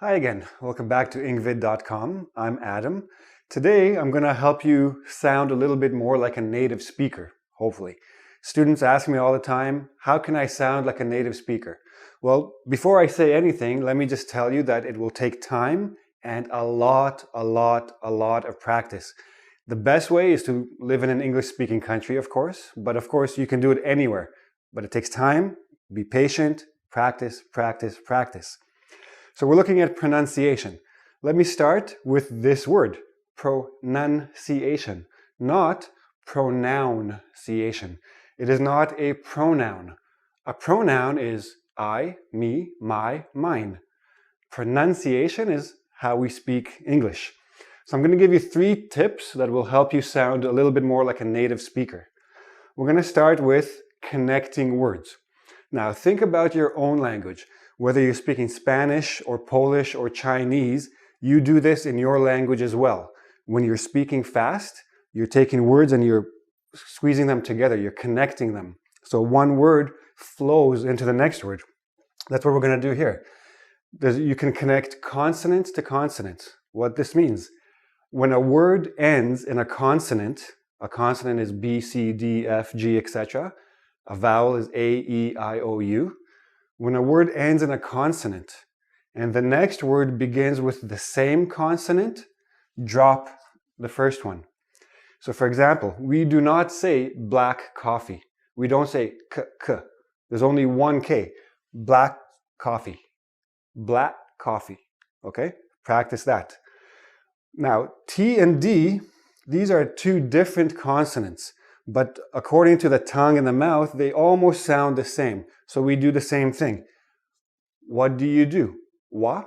Hi again, welcome back to Engvid.com. I'm Adam. Today I'm going to help you sound a little bit more like a native speaker, hopefully. Students ask me all the time, how can I sound like a native speaker? Well, before I say anything, let me just tell you that it will take time and a lot of practice. The best way is to live in an English-speaking country, of course, but of course you can do it anywhere. But it takes time, be patient, practice. So we're looking at pronunciation. Let me start with this word, pronunciation, not pronunciation. It is not a pronoun. A pronoun is I, me, my, mine. Pronunciation is how we speak English. So I'm going to give you 3 tips that will help you sound a little bit more like a native speaker. We're going to start with connecting words. Now think about your own language. Whether you're speaking Spanish or Polish or Chinese, you do this in your language as well. When you're speaking fast, you're taking words and you're squeezing them together, you're connecting them. So one word flows into the next word. That's what we're going to do here. You can connect consonants to consonants. What this means, when a word ends in a consonant is B, C, D, F, G, etc. A vowel is A, E, I, O, U. When a word ends in a consonant and the next word begins with the same consonant, drop the first one. So for example, we do not say black coffee. We don't say k. There's only one K. Black coffee. Black coffee. Okay? Practice that. Now, T and D, these are 2 different consonants. But according to the tongue and the mouth, they almost sound the same. So we do the same thing. What do you do? What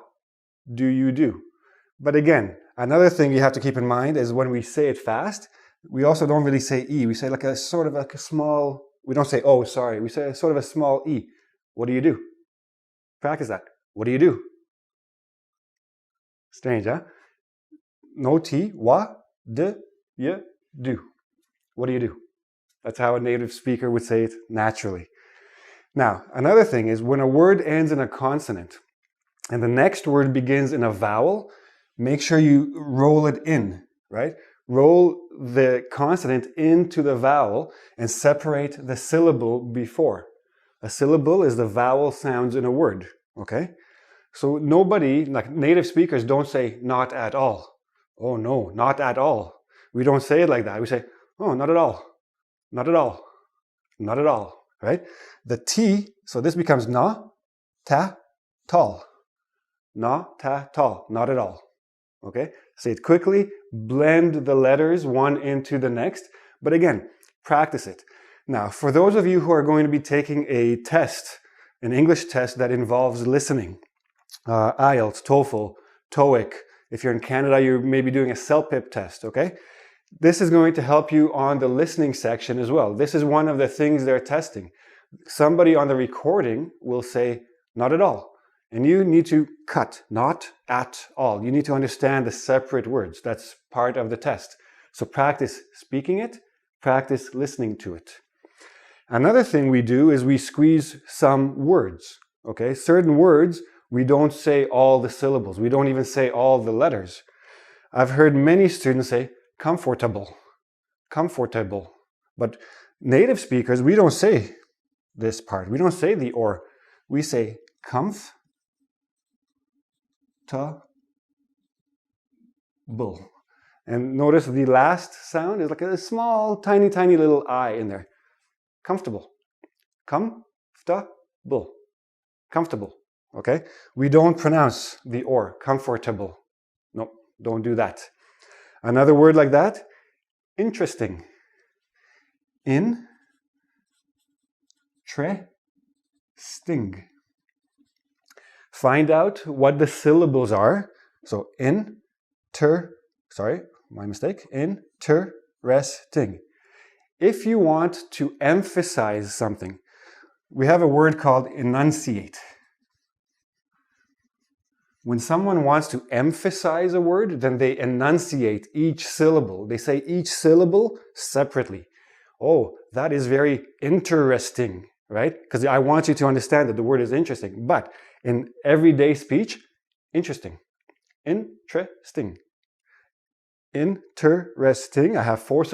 do you do? But again, another thing you have to keep in mind is when we say it fast, we also don't really say E. We say like a sort of like a small, we don't say, oh, sorry. We say sort of a small E. What do you do? Practice that. What do you do? Strange, huh? No T. What do you do? What do you do? That's how a native speaker would say it naturally. Now, another thing is when a word ends in a consonant and the next word begins in a vowel, make sure you roll it in, right? Roll the consonant into the vowel and separate the syllable before. A syllable is the vowel sounds in a word, okay? So nobody, like native speakers, don't say not at all. Oh no, not at all. We don't say it like that. We say, oh, not at all. Not at all. Not at all, right? The T, so this becomes na, ta, tall. Na, ta, tall. Not at all. Okay? Say it quickly, blend the letters one into the next, but again, practice it. Now, for those of you who are going to be taking a test, an English test that involves listening, IELTS, TOEFL, TOEIC, if you're in Canada, you're maybe doing a CELPIP test, okay? This is going to help you on the listening section as well. This is one of the things they're testing. Somebody on the recording will say, not at all. And you need to cut, not at all. You need to understand the separate words. That's part of the test. So practice speaking it, practice listening to it. Another thing we do is we squeeze some words, okay? Certain words, we don't say all the syllables. We don't even say all the letters. I've heard many students say, comfortable, comfortable. But native speakers, we don't say this part. We don't say the or. We say comf, ta, bull. And notice the last sound is like a small, tiny little I in there. Comfortable. Comfortable. Comfortable. Okay? We don't pronounce the or. Comfortable. No, don't do that. Another word like that, interesting. Sting. Find out what the syllables are. So interesting. If you want to emphasize something, we have a word called enunciate. When someone wants to emphasize a word, then they enunciate each syllable. They say each syllable separately. Oh, that is very interesting, right? Because I want you to understand that the word is interesting. But in everyday speech, Interesting. Interesting. Interesting. I have 4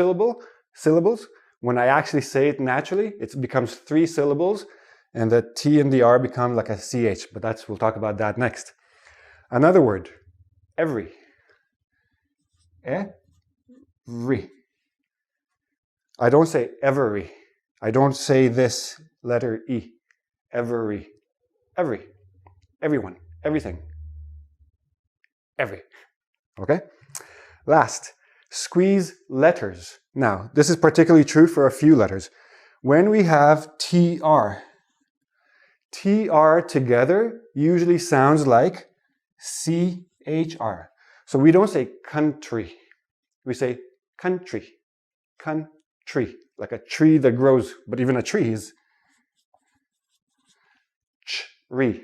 syllables. When I actually say it naturally, it becomes 3 syllables, and the T and the R become like a CH, but we'll talk about that next. Another word, every. Every. I don't say every. I don't say this letter E. Every. Every. Everyone. Everything. Every. Okay? Last, squeeze letters. Now, this is particularly true for a few letters. When we have TR, TR together usually sounds like CHR. So we don't say country. We say country. Country. Like a tree that grows, but even a tree is tree.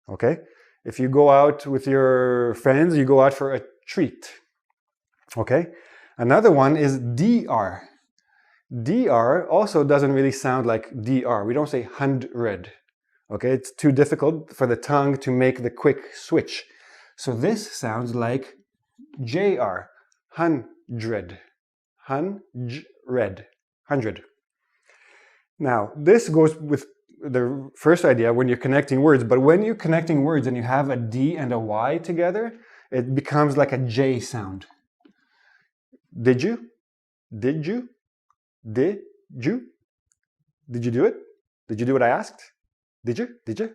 Okay? If you go out with your friends, you go out for a treat. Okay? Another one is DR. DR also doesn't really sound like DR. We don't say 100. Okay? It's too difficult for the tongue to make the quick switch. So this sounds like JR. 100. 100. Now, this goes with the first idea when you're connecting words, but when you're connecting words and you have a D and a Y together, it becomes like a J sound. Did you? Did you? Did you? Did you do it? Did you do what I asked? Did you? Did you?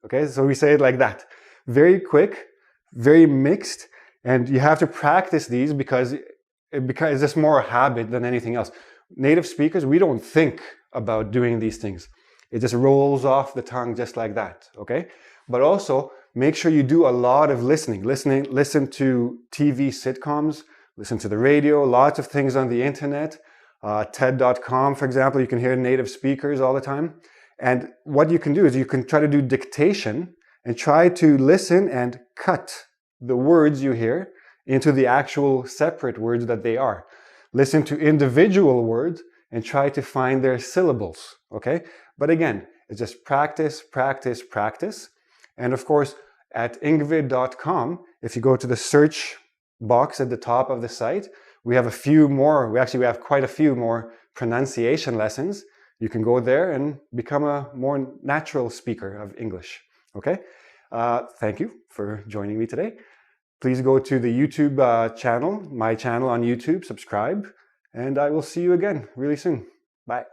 Okay, so we say it like that. Very quick, very mixed, and you have to practice these because it's just more a habit than anything else. Native speakers, we don't think about doing these things. It just rolls off the tongue just like that, okay? But also, make sure you do a lot of listening. Listen to TV sitcoms, listen to the radio, lots of things on the internet. TED.com, for example, you can hear native speakers all the time. And what you can do is you can try to do dictation and try to listen and cut the words you hear into the actual separate words that they are. Listen to individual words and try to find their syllables, okay? But again, it's just practice, practice, practice. And of course, at ingvid.com, if you go to the search box at the top of the site, we have a few more, we have quite a few more pronunciation lessons. You can go there and become a more natural speaker of English, okay? Thank you for joining me today. Please go to the YouTube channel, my channel on YouTube, subscribe, and I will see you again really soon. Bye.